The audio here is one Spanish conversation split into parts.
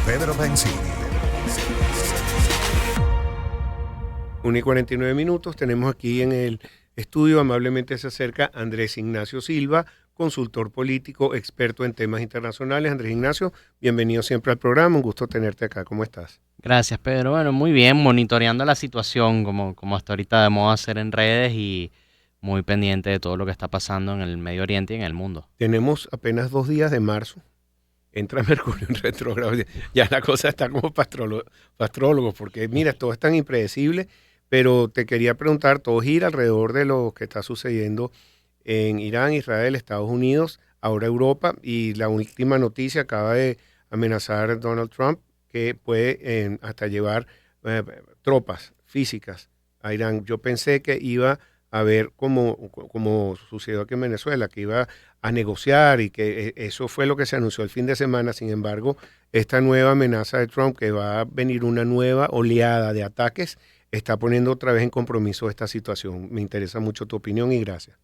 Pedro Benzini. 1:49. Tenemos aquí en el estudio, amablemente se acerca Andrés Ignacio Silva, consultor político, experto en temas internacionales. Andrés Ignacio, bienvenido siempre al programa, un gusto tenerte acá. ¿Cómo estás? Gracias, Pedro. Bueno, muy bien, monitoreando la situación como hasta ahorita de moda hacer en redes y muy pendiente de todo lo que está pasando en el Medio Oriente y en el mundo. Tenemos apenas 2 días de marzo. Entra Mercurio en retrógrado. Ya la cosa está como astrólogo, porque mira, todo es tan impredecible, pero te quería preguntar, todo gira alrededor de lo que está sucediendo en Irán, Israel, Estados Unidos, ahora Europa, y la última noticia acaba de amenazar Donald Trump que puede hasta llevar tropas físicas a Irán. Yo pensé que iba a ver como sucedió aquí en Venezuela, que iba a negociar y que eso fue lo que se anunció el fin de semana. Sin embargo, esta nueva amenaza de Trump, que va a venir una nueva oleada de ataques, está poniendo otra vez en compromiso esta situación. Me interesa mucho tu opinión y gracias.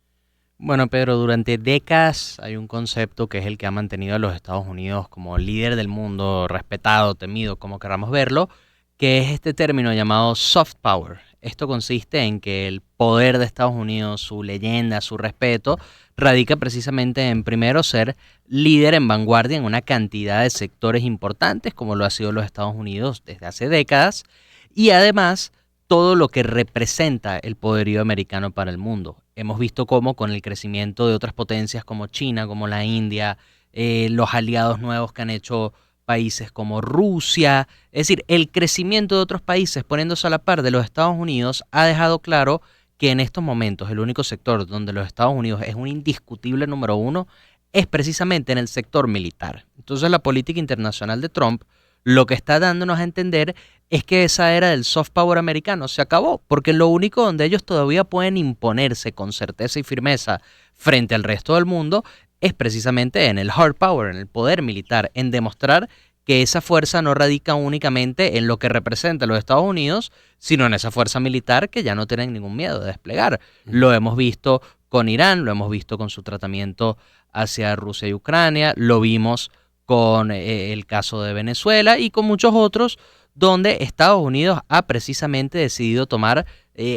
Bueno, Pedro, durante décadas hay un concepto que es el que ha mantenido a los Estados Unidos como líder del mundo, respetado, temido, como queramos verlo, que es este término llamado soft power. Esto consiste en que el poder de Estados Unidos, su leyenda, su respeto, radica precisamente en, primero, ser líder en vanguardia en una cantidad de sectores importantes, como lo ha sido los Estados Unidos desde hace décadas, y además todo lo que representa el poderío americano para el mundo. Hemos visto cómo con el crecimiento de otras potencias como China, como la India, los aliados nuevos que han hecho países como Rusia, es decir, el crecimiento de otros países poniéndose a la par de los Estados Unidos ha dejado claro que en estos momentos el único sector donde los Estados Unidos es un indiscutible número uno es precisamente en el sector militar. Entonces la política internacional de Trump lo que está dándonos a entender es que esa era del soft power americano se acabó, porque lo único donde ellos todavía pueden imponerse con certeza y firmeza frente al resto del mundo es precisamente en el hard power, en el poder militar, en demostrar que esa fuerza no radica únicamente en lo que representa los Estados Unidos, sino en esa fuerza militar que ya no tienen ningún miedo de desplegar. Lo hemos visto con Irán, lo hemos visto con su tratamiento hacia Rusia y Ucrania, lo vimos con el caso de Venezuela y con muchos otros donde Estados Unidos ha precisamente decidido tomar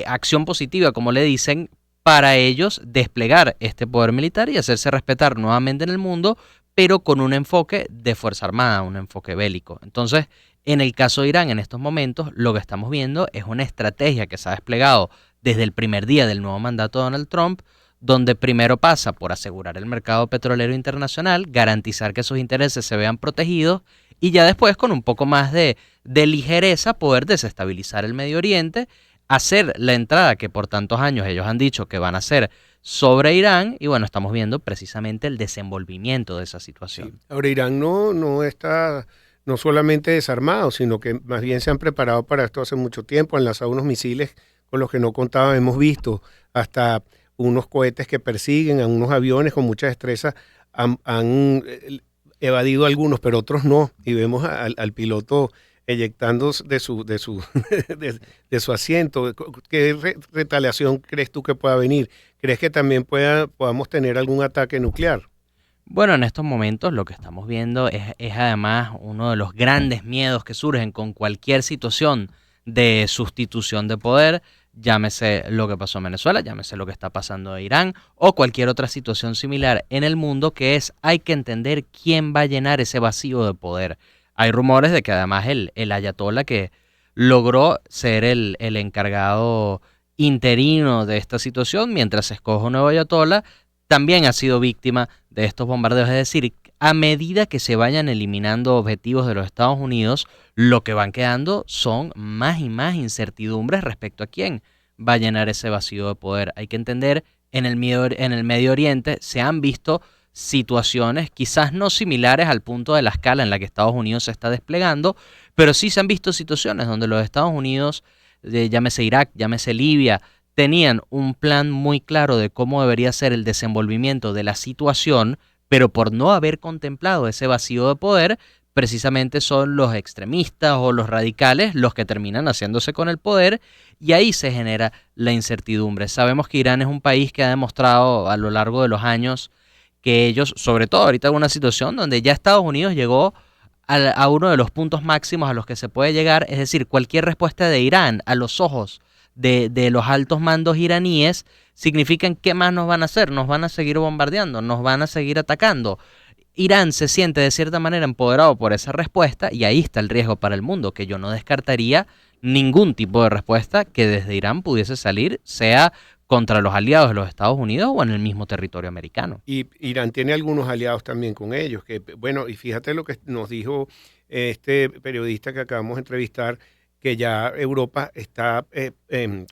acción positiva, como le dicen, para ellos desplegar este poder militar y hacerse respetar nuevamente en el mundo, pero con un enfoque de fuerza armada, un enfoque bélico. Entonces, en el caso de Irán, en estos momentos, lo que estamos viendo es una estrategia que se ha desplegado desde el primer día del nuevo mandato de Donald Trump, donde primero pasa por asegurar el mercado petrolero internacional, garantizar que sus intereses se vean protegidos y ya después con un poco más de ligereza poder desestabilizar el Medio Oriente, hacer la entrada que por tantos años ellos han dicho que van a hacer sobre Irán y bueno, estamos viendo precisamente el desenvolvimiento de esa situación. Sí. Ahora Irán no está no solamente desarmado, sino que más bien se han preparado para esto hace mucho tiempo, han lanzado unos misiles con los que no contaban, hemos visto hasta unos cohetes que persiguen a unos aviones con mucha destreza, han evadido algunos, pero otros no, y vemos al piloto eyectando de su asiento. ¿Qué retaliación crees tú que pueda venir? ¿Crees que también podamos tener algún ataque nuclear? Bueno, en estos momentos lo que estamos viendo es además uno de los grandes miedos que surgen con cualquier situación de sustitución de poder, llámese lo que pasó en Venezuela, llámese lo que está pasando en Irán o cualquier otra situación similar en el mundo, que es hay que entender quién va a llenar ese vacío de poder. Hay rumores de que además el ayatolá que logró ser el encargado interino de esta situación mientras se escoge un nuevo ayatolá, también ha sido víctima de estos bombardeos. Es decir, a medida que se vayan eliminando objetivos de los Estados Unidos, lo que van quedando son más y más incertidumbres respecto a quién va a llenar ese vacío de poder. Hay que entender, en el Medio Oriente se han visto situaciones quizás no similares al punto de la escala en la que Estados Unidos se está desplegando, pero sí se han visto situaciones donde los Estados Unidos, llámese Irak, llámese Libia, tenían un plan muy claro de cómo debería ser el desenvolvimiento de la situación, pero por no haber contemplado ese vacío de poder, precisamente son los extremistas o los radicales los que terminan haciéndose con el poder y ahí se genera la incertidumbre. Sabemos que Irán es un país que ha demostrado a lo largo de los años que ellos, sobre todo ahorita en una situación donde ya Estados Unidos llegó a uno de los puntos máximos a los que se puede llegar, es decir, cualquier respuesta de Irán a los ojos de los altos mandos iraníes significan ¿qué más nos van a hacer? Nos van a seguir bombardeando, nos van a seguir atacando. Irán se siente de cierta manera empoderado por esa respuesta y ahí está el riesgo para el mundo, que yo no descartaría ningún tipo de respuesta que desde Irán pudiese salir, sea contra los aliados de los Estados Unidos o en el mismo territorio americano. Y Irán tiene algunos aliados también con ellos, que bueno, y fíjate lo que nos dijo este periodista que acabamos de entrevistar, que ya Europa está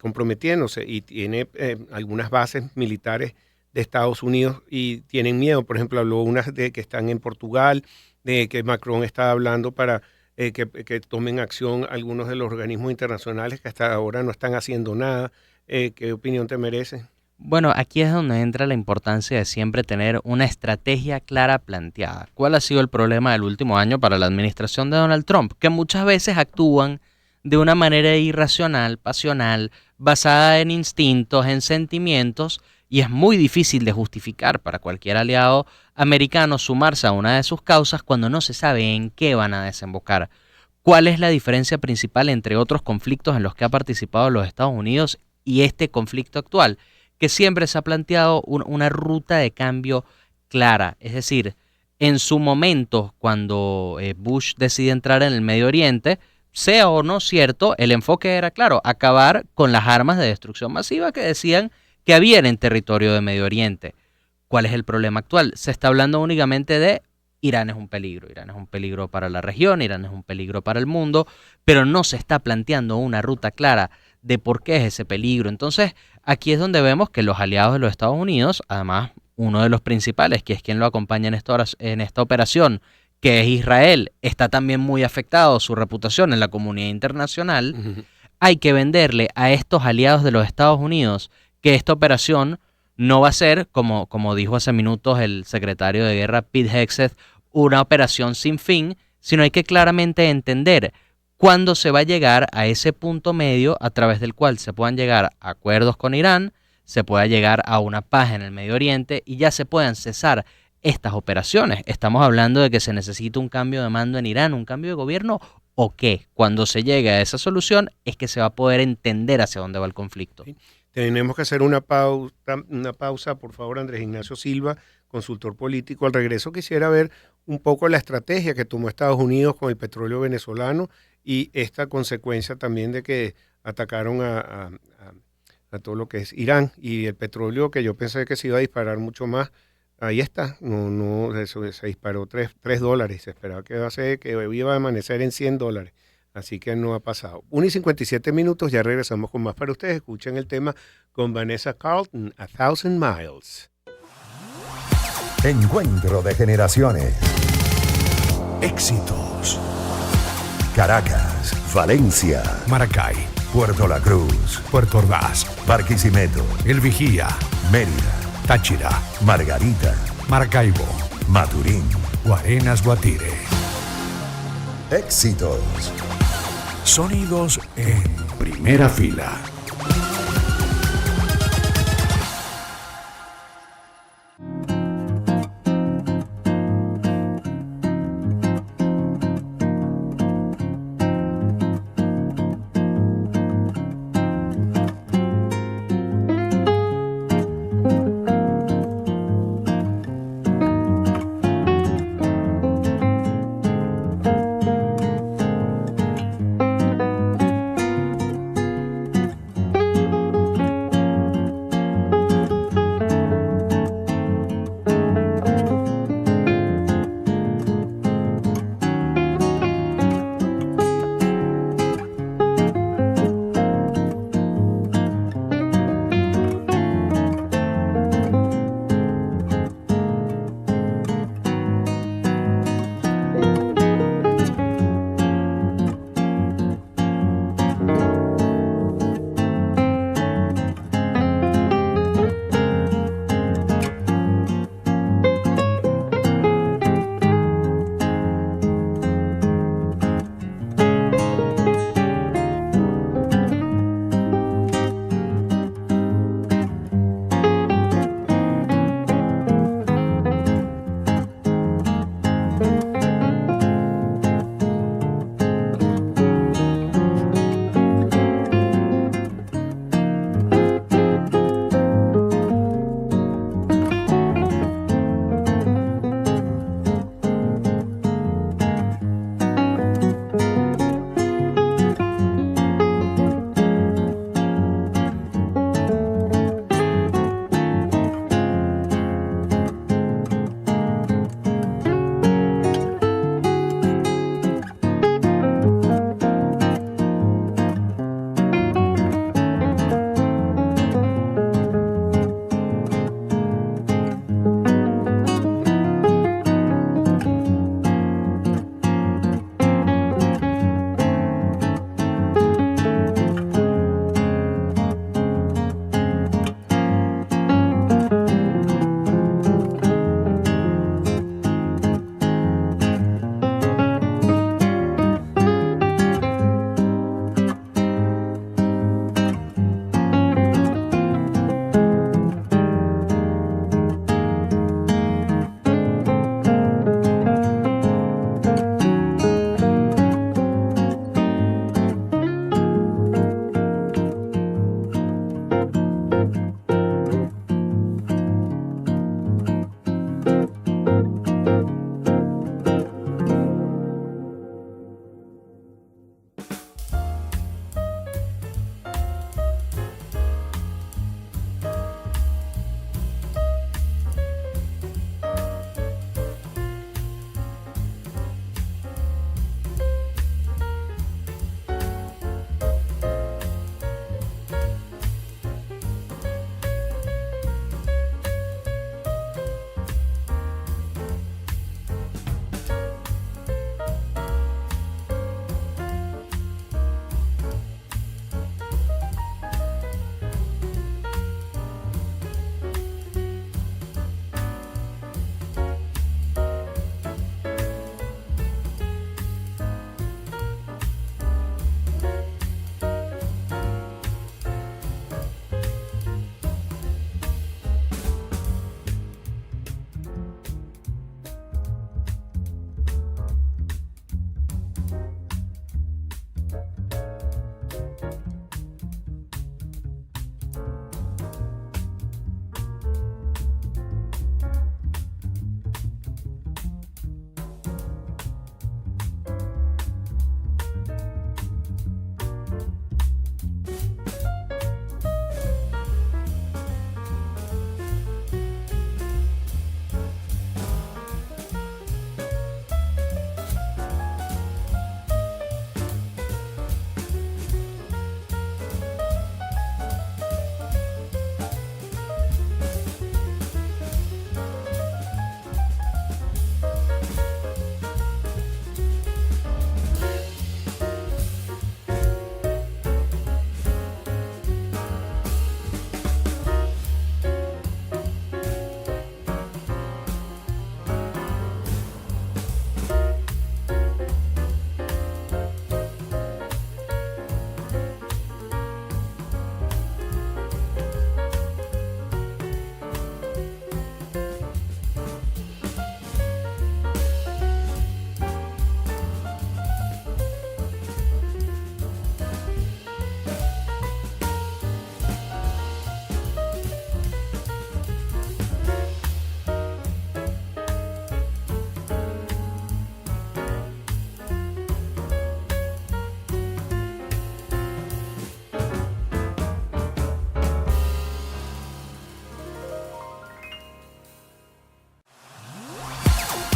comprometiéndose y tiene algunas bases militares de Estados Unidos y tienen miedo. Por ejemplo, habló unas de que están en Portugal, de que Macron está hablando para que tomen acción algunos de los organismos internacionales que hasta ahora no están haciendo nada. ¿Qué opinión te merece? Bueno, aquí es donde entra la importancia de siempre tener una estrategia clara planteada. ¿Cuál ha sido el problema del último año para la administración de Donald Trump? Que muchas veces actúan de una manera irracional, pasional, basada en instintos, en sentimientos, y es muy difícil de justificar para cualquier aliado americano sumarse a una de sus causas cuando no se sabe en qué van a desembocar. ¿Cuál es la diferencia principal entre otros conflictos en los que ha participado los Estados Unidos y este conflicto actual? Que siempre se ha planteado una ruta de cambio clara. Es decir, en su momento, cuando Bush decide entrar en el Medio Oriente, sea o no cierto, el enfoque era claro, acabar con las armas de destrucción masiva que decían que había en territorio de Medio Oriente. ¿Cuál es el problema actual? Se está hablando únicamente de Irán es un peligro para la región, Irán es un peligro para el mundo, pero no se está planteando una ruta clara de por qué es ese peligro. Entonces, aquí es donde vemos que los aliados de los Estados Unidos, además uno de los principales, que es quien lo acompaña en esta operación, que es Israel, está también muy afectado su reputación en la comunidad internacional. Uh-huh. Hay que venderle a estos aliados de los Estados Unidos que esta operación no va a ser, como dijo hace minutos el secretario de Guerra Pete Hegseth, una operación sin fin, sino hay que claramente entender cuándo se va a llegar a ese punto medio a través del cual se puedan llegar a acuerdos con Irán, se pueda llegar a una paz en el Medio Oriente y ya se puedan cesar estas operaciones. Estamos hablando de que se necesita un cambio de mando en Irán, un cambio de gobierno, o que cuando se llegue a esa solución es que se va a poder entender hacia dónde va el conflicto. Sí. Tenemos que hacer una pausa, por favor, Andrés Ignacio Silva, consultor político. Al regreso quisiera ver un poco la estrategia que tomó Estados Unidos con el petróleo venezolano y esta consecuencia también de que atacaron a todo lo que es Irán y el petróleo, que yo pensé que se iba a disparar mucho más. Ahí está, se disparó $3, se esperaba que iba a amanecer en $100. Así que no ha pasado. 1:57, ya regresamos con más para ustedes. Escuchen el tema con Vanessa Carlton, A Thousand Miles. Encuentro de generaciones. Éxitos. Caracas, Valencia, Maracay, Puerto La Cruz, Puerto Ordaz, Barquisimeto, El Vigía, Mérida, Táchira, Margarita, Maracaibo, Maturín, Guarenas, Guatire. Éxitos. Sonidos en primera fila.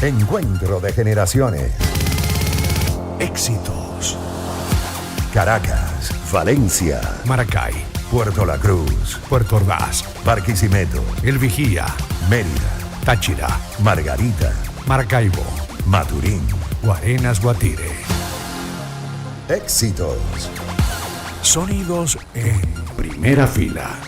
Encuentro de generaciones. Éxitos. Caracas, Valencia, Maracay, Puerto La Cruz, Puerto Ordaz, Barquisimeto, El Vigía, Mérida, Táchira, Margarita, Maracaibo, Maturín. Guarenas Guatire. Éxitos. Sonidos en primera fila.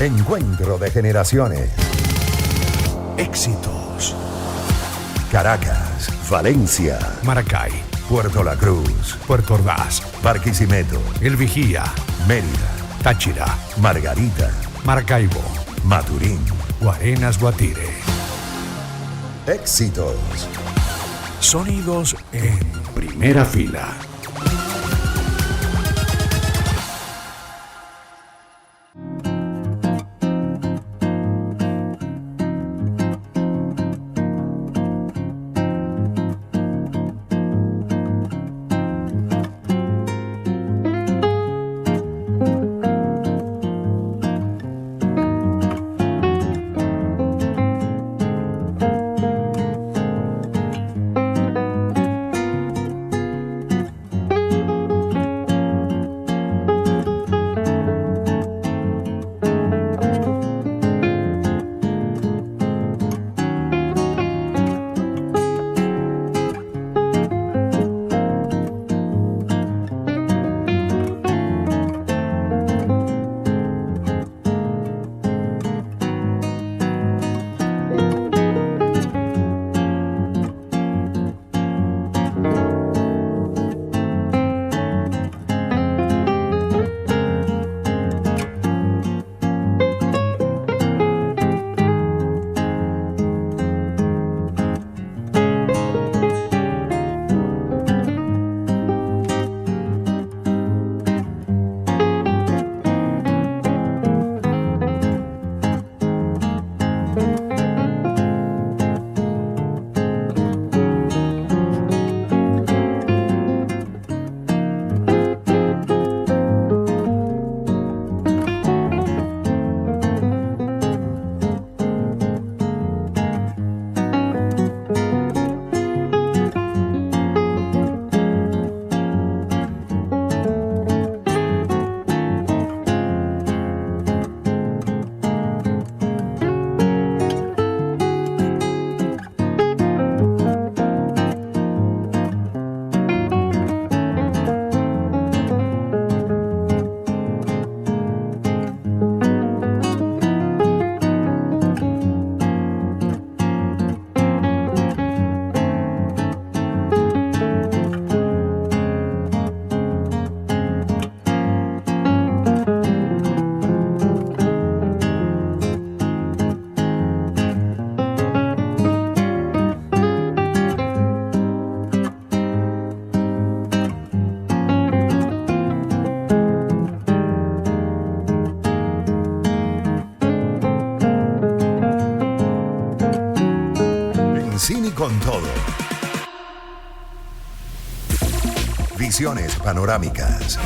Encuentro de generaciones. Éxitos. Caracas, Valencia, Maracay, Puerto La Cruz, Puerto Ordaz, Barquisimeto, El Vigía, Mérida, Táchira, Margarita, Maracaibo, Maturín. Guarenas Guatire. Éxitos. Sonidos en primera fila. Cine con todo. Visiones panorámicas.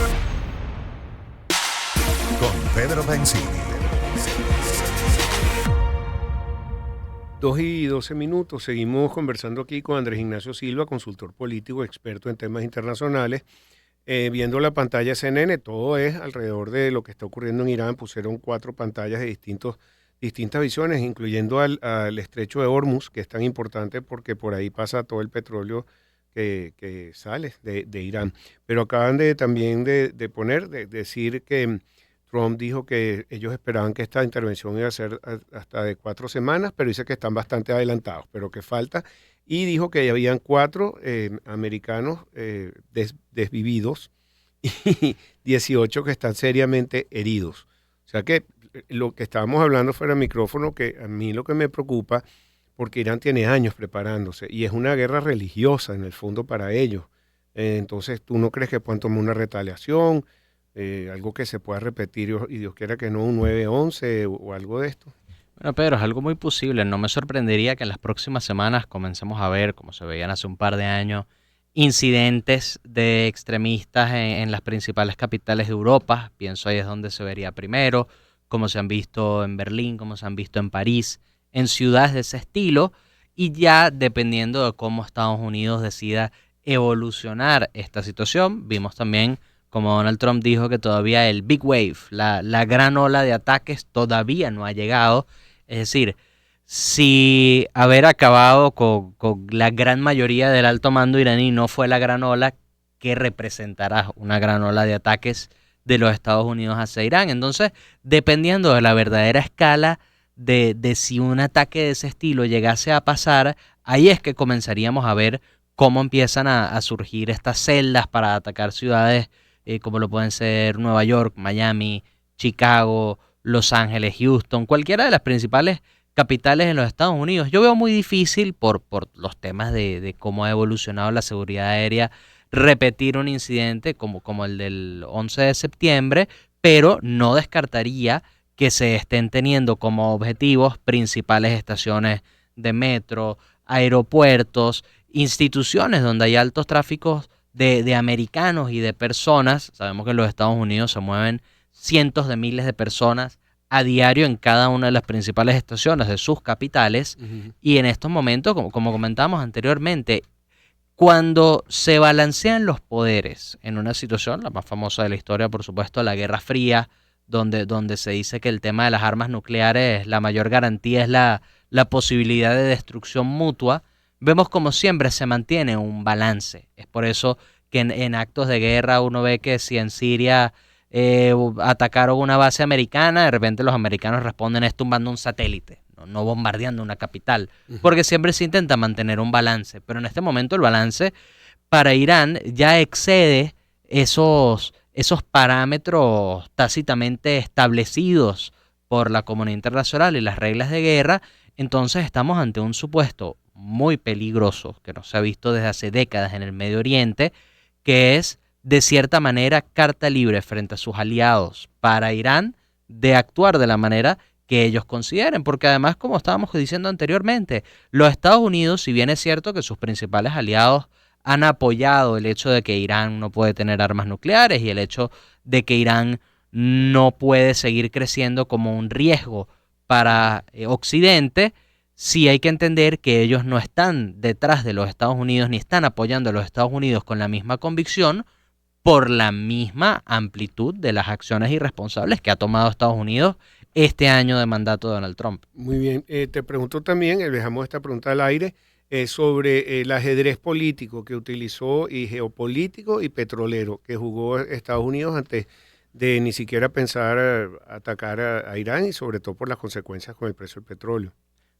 Con Pedro Benzini. 2:12. Seguimos conversando aquí con Andrés Ignacio Silva, consultor político, experto en temas internacionales. Viendo la pantalla CNN, todo es alrededor de lo que está ocurriendo en Irán. Pusieron 4 pantallas de distintas visiones, incluyendo al estrecho de Hormuz, que es tan importante porque por ahí pasa todo el petróleo que sale de Irán. Pero acaban también de decir que Trump dijo que ellos esperaban que esta intervención iba a ser hasta de 4 semanas, pero dice que están bastante adelantados, pero que falta. Y dijo que habían 4 americanos desvividos y 18 que están seriamente heridos. O sea que lo que estábamos hablando fuera del micrófono, que a mí lo que me preocupa, porque Irán tiene años preparándose y es una guerra religiosa en el fondo para ellos. Entonces, ¿tú no crees que puedan tomar una retaliación, algo que se pueda repetir y Dios quiera que no, un 9/11 o algo de esto? Bueno, Pedro, es algo muy posible. No me sorprendería que en las próximas semanas comencemos a ver, como se veían hace un par de años, incidentes de extremistas en las principales capitales de Europa. Pienso ahí es donde se vería primero, como se han visto en Berlín, como se han visto en París, en ciudades de ese estilo, y ya dependiendo de cómo Estados Unidos decida evolucionar esta situación. Vimos también como Donald Trump dijo que todavía el big wave, la gran ola de ataques todavía no ha llegado. Es decir, si haber acabado con la gran mayoría del alto mando iraní no fue la gran ola, ¿qué representará una gran ola de ataques de los Estados Unidos hacia Irán. Entonces, dependiendo de la verdadera escala de si un ataque de ese estilo llegase a pasar, ahí es que comenzaríamos a ver cómo empiezan a surgir estas celdas para atacar ciudades como lo pueden ser Nueva York, Miami, Chicago, Los Ángeles, Houston, cualquiera de las principales capitales en los Estados Unidos. Yo veo muy difícil por los temas de cómo ha evolucionado la seguridad aérea repetir un incidente como el del 11 de septiembre, pero no descartaría que se estén teniendo como objetivos principales estaciones de metro, aeropuertos, instituciones donde hay altos tráficos de americanos y de personas. Sabemos que en los Estados Unidos se mueven cientos de miles de personas a diario en cada una de las principales estaciones de sus capitales. Y en estos momentos, como comentamos anteriormente, cuando se balancean los poderes en una situación, la más famosa de la historia, por supuesto, la Guerra Fría, donde se dice que el tema de las armas nucleares, la mayor garantía es la posibilidad de destrucción mutua, vemos como siempre se mantiene un balance. Es por eso que en actos de guerra uno ve que si en Siria atacaron una base americana, de repente los americanos responden es tumbando un satélite, no bombardeando una capital, porque siempre se intenta mantener un balance. Pero en este momento el balance para Irán ya excede esos parámetros tácitamente establecidos por la comunidad internacional y las reglas de guerra. Entonces estamos ante un supuesto muy peligroso que no se ha visto desde hace décadas en el Medio Oriente, que es de cierta manera carta libre frente a sus aliados para Irán de actuar de la manera que ellos consideren, porque además, como estábamos diciendo anteriormente, los Estados Unidos, si bien es cierto que sus principales aliados han apoyado el hecho de que Irán no puede tener armas nucleares y el hecho de que Irán no puede seguir creciendo como un riesgo para Occidente, sí hay que entender que ellos no están detrás de los Estados Unidos ni están apoyando a los Estados Unidos con la misma convicción por la misma amplitud de las acciones irresponsables que ha tomado Estados Unidos este año de mandato de Donald Trump. Muy bien, te pregunto también, dejamos esta pregunta al aire, sobre el ajedrez político que utilizó y geopolítico y petrolero que jugó Estados Unidos antes de ni siquiera pensar atacar a Irán y sobre todo por las consecuencias con el precio del petróleo.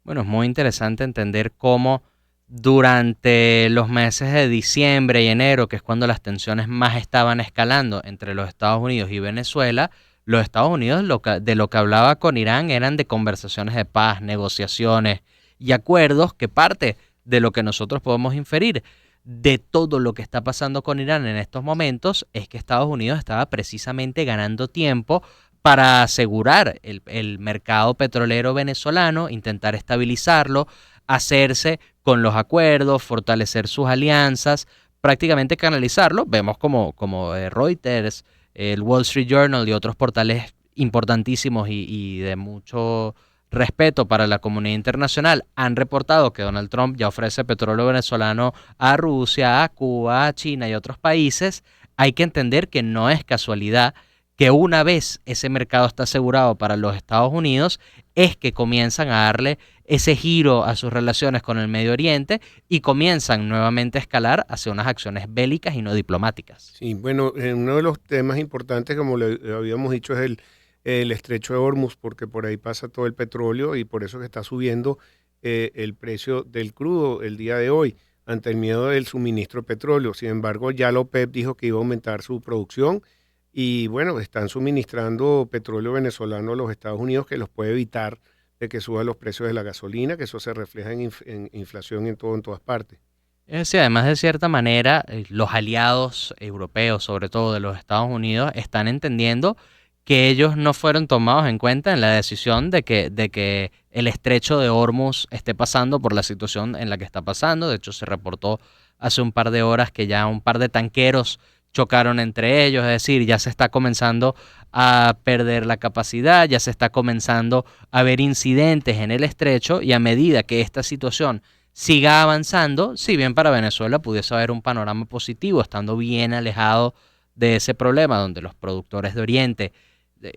Bueno, es muy interesante entender cómo durante los meses de diciembre y enero, que es cuando las tensiones más estaban escalando entre los Estados Unidos y Venezuela, los Estados Unidos de lo que hablaba con Irán eran de conversaciones de paz, negociaciones y acuerdos, que parte de lo que nosotros podemos inferir de todo lo que está pasando con Irán en estos momentos es que Estados Unidos estaba precisamente ganando tiempo para asegurar el mercado petrolero venezolano, intentar estabilizarlo, hacerse con los acuerdos, fortalecer sus alianzas, prácticamente canalizarlo. Vemos como Reuters, el Wall Street Journal y otros portales importantísimos y de mucho respeto para la comunidad internacional han reportado que Donald Trump ya ofrece petróleo venezolano a Rusia, a Cuba, a China y otros países. Hay que entender que no es casualidad que una vez ese mercado está asegurado para los Estados Unidos, es que comienzan a darle ese giro a sus relaciones con el Medio Oriente y comienzan nuevamente a escalar hacia unas acciones bélicas y no diplomáticas. Sí, bueno, uno de los temas importantes, como le habíamos dicho, es el estrecho de Hormuz, porque por ahí pasa todo el petróleo y por eso que está subiendo el precio del crudo el día de hoy, ante el miedo del suministro de petróleo. Sin embargo, ya la OPEP dijo que iba a aumentar su producción y bueno, están suministrando petróleo venezolano a los Estados Unidos, que los puede evitar de que suban los precios de la gasolina, que eso se refleja en inflación en todas partes. Es decir, además, de cierta manera, los aliados europeos, sobre todo de los Estados Unidos, están entendiendo que ellos no fueron tomados en cuenta en la decisión de que el estrecho de Hormuz esté pasando por la situación en la que está pasando. De hecho, se reportó hace un par de horas que ya un par de tanqueros chocaron entre ellos, es decir, ya se está comenzando a perder la capacidad, ya se está comenzando a ver incidentes en el estrecho, y a medida que esta situación siga avanzando, si bien para Venezuela pudiese haber un panorama positivo, estando bien alejado de ese problema donde los productores de Oriente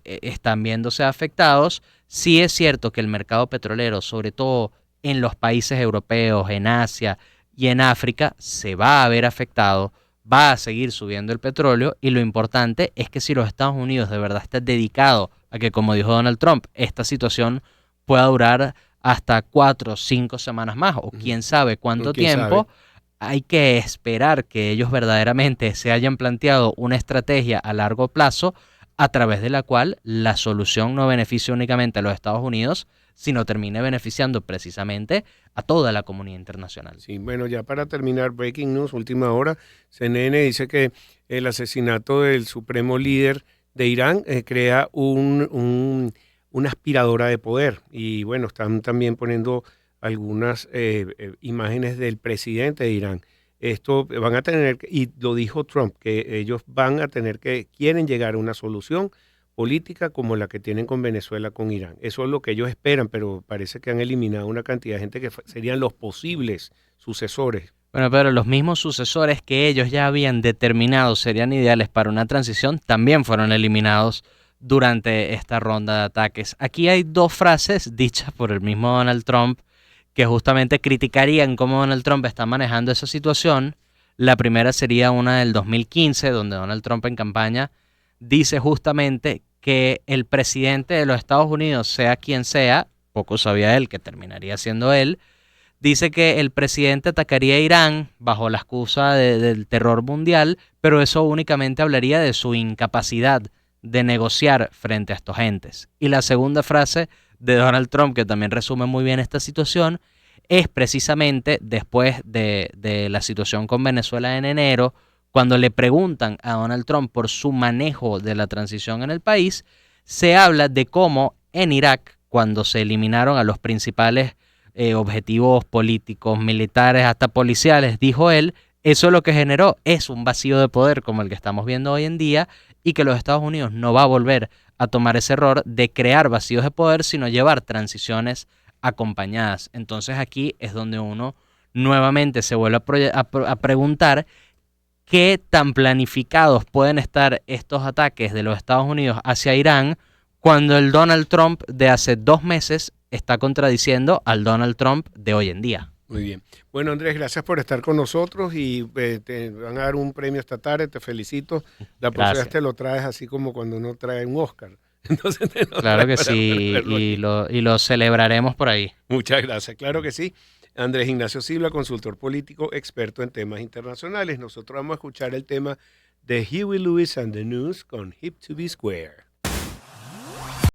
están viéndose afectados, sí es cierto que el mercado petrolero, sobre todo en los países europeos, en Asia y en África, se va a ver afectado, va a seguir subiendo el petróleo, y lo importante es que si los Estados Unidos de verdad está dedicado a que, como dijo Donald Trump, esta situación pueda durar hasta 4 o 5 semanas más, o quién sabe cuánto tiempo, hay que esperar que ellos verdaderamente se hayan planteado una estrategia a largo plazo a través de la cual la solución no beneficie únicamente a los Estados Unidos, sino termine beneficiando precisamente a toda la comunidad internacional. Sí, bueno, ya para terminar, breaking news, última hora, CNN dice que el asesinato del supremo líder de Irán crea una aspiradora de poder. Y bueno, están también poniendo algunas imágenes del presidente de Irán. Esto van a tener, y lo dijo Trump, que ellos quieren llegar a una solución política como la que tienen con Venezuela, con Irán. Eso es lo que ellos esperan, pero parece que han eliminado una cantidad de gente que serían los posibles sucesores. Bueno, pero los mismos sucesores que ellos ya habían determinado serían ideales para una transición también fueron eliminados durante esta ronda de ataques. Aquí hay 2 frases dichas por el mismo Donald Trump que justamente criticarían cómo Donald Trump está manejando esa situación. La primera sería una del 2015, donde Donald Trump en campaña dice justamente que el presidente de los Estados Unidos, sea quien sea, poco sabía él que terminaría siendo él, dice que el presidente atacaría a Irán bajo la excusa del terror mundial, pero eso únicamente hablaría de su incapacidad de negociar frente a estos entes. Y la segunda frase de Donald Trump, que también resume muy bien esta situación, es precisamente después de la situación con Venezuela en enero, cuando le preguntan a Donald Trump por su manejo de la transición en el país, se habla de cómo en Irak, cuando se eliminaron a los principales objetivos políticos, militares, hasta policiales, dijo él, eso lo que generó es un vacío de poder como el que estamos viendo hoy en día, y que los Estados Unidos no va a volver a tomar ese error de crear vacíos de poder, sino llevar transiciones acompañadas. Entonces aquí es donde uno nuevamente se vuelve a preguntar qué tan planificados pueden estar estos ataques de los Estados Unidos hacia Irán cuando el Donald Trump de hace 2 meses está contradiciendo al Donald Trump de hoy en día. Muy bien. Bueno, Andrés, gracias por estar con nosotros y te van a dar un premio esta tarde, te felicito. La próxima vez te lo traes así como cuando uno trae un Oscar. Entonces claro que sí, y lo celebraremos por ahí. Muchas gracias, claro que sí. Andrés Ignacio Silva, consultor político, experto en temas internacionales. Nosotros vamos a escuchar el tema de Huey Lewis and the News con Hip to be Square.